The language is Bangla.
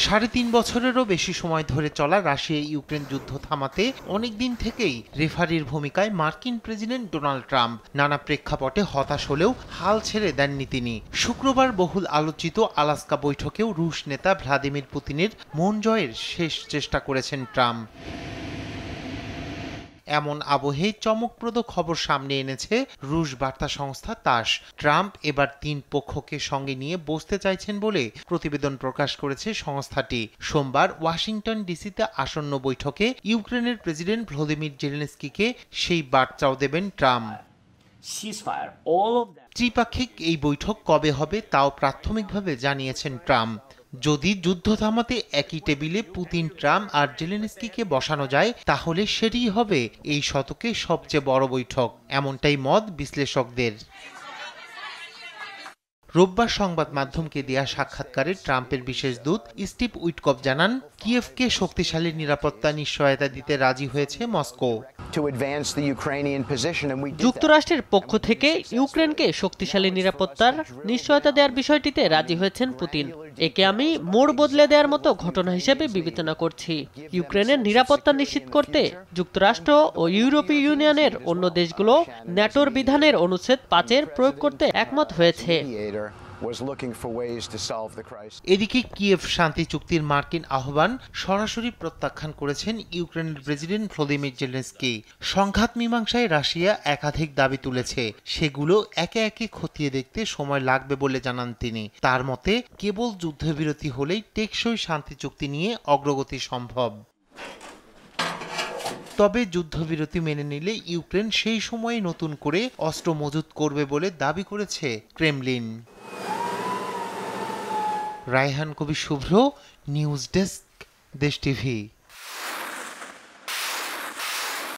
৩.৫ বছরেরও বেশি সময় ধরে চলা রাশিয়া ইউক্রেন যুদ্ধ থামাতে অনেকদিন থেকেই রেফারির ভূমিকায় মার্কিন প্রেসিডেন্ট ডোনাল্ড ট্রাম্প। নানা প্রেক্ষাপটে হতাশ হলেও হাল ছেড়ে দেননি তিনি। শুক্রবার বহুল আলোচিত আলাস্কা বৈঠকেও রুশ নেতা ভ্লাদিমির পুতিনের মন জয়ের শেষ চেষ্টা করেছেন ট্রাম্প। এমন আবহে চমকপ্রদ খবর সামনে এনেছে রুশ বার্তা সংস্থা তাস। ট্রাম্প এবার ৩ পক্ষকে সঙ্গে নিয়ে বসতে চাইছেন বলে প্রতিবেদন প্রকাশ করেছে সংস্থাটি। সোমবার ওয়াশিংটন ডিসিতে আসন্ন বৈঠকে ইউক্রেনের প্রেসিডেন্ট ভলোদিমির জেলেনস্কিকে সেই বার্তাও দেবেন ট্রাম্প। ত্রিপাক্ষিক এই বৈঠক কবে হবে তাও প্রাথমিকভাবে জানিয়েছেন ট্রাম্প। যদি যুদ্ধ থামাতে একই টেবিলে পুতিন, ট্রাম্প আর জেলেনস্কিকে বসানো যায় তাহলে সেটিই হবে এই শতকে সবচেয়ে বড় বৈঠক, এমনটাই মত বিশ্লেষকদের। রোববার সংবাদ মাধ্যমকে দেয়া সাক্ষাৎকারে ট্রাম্পের বিশেষ দূত স্টিভ উইটকফ জানান, কিয়েভকে শক্তিশালী নিরাপত্তা নিশ্চয়তা দিতে রাজি হয়েছে মস্কো। যুক্তরাষ্ট্রের পক্ষ থেকে ইউক্রেনকে শক্তিশালী নিরাপত্তার নিশ্চয়তা দেওয়ার বিষয়টিতে রাজি হয়েছেন পুতিন। একে আমি মোড় বদলে দেওয়ার মতো ঘটনা হিসেবে বিবেচনা করছি। ইউক্রেনের নিরাপত্তা নিশ্চিত করতে যুক্তরাষ্ট্র ও ইউরোপীয় ইউনিয়নের অন্য দেশগুলো ন্যাটোর বিধানের অনুচ্ছেদ ৫-এর প্রয়োগ করতে একমত হয়েছে। এদিকে কিয়েভ শান্তি চুক্তির মার্কিন আহ্বান সরাসরি প্রত্যাখ্যান করেছেন ইউক্রেনের প্রেসিডেন্ট ভলোদিমির জেলেনস্কি। সংঘাত মীমাংসায় রাশিয়া একাধিক দাবি তুলেছে, সেগুলো একে একে খতিয়ে দেখতে সময় লাগবে বলে জানান তিনি। তার মতে কেবল যুদ্ধবিরতি হলেই টেকসই শান্তি চুক্তি নিয়ে অগ্রগতি সম্ভব। তবে যুদ্ধবিরতি মেনে নিলে ইউক্রেন সেই সময়ে নতুন করে অস্ত্র মজুত করবে বলে দাবি করেছে ক্রেমলিন। রায়হান কবির শুভ্র, নিউজ ডেস্ক, দেশ টিভি।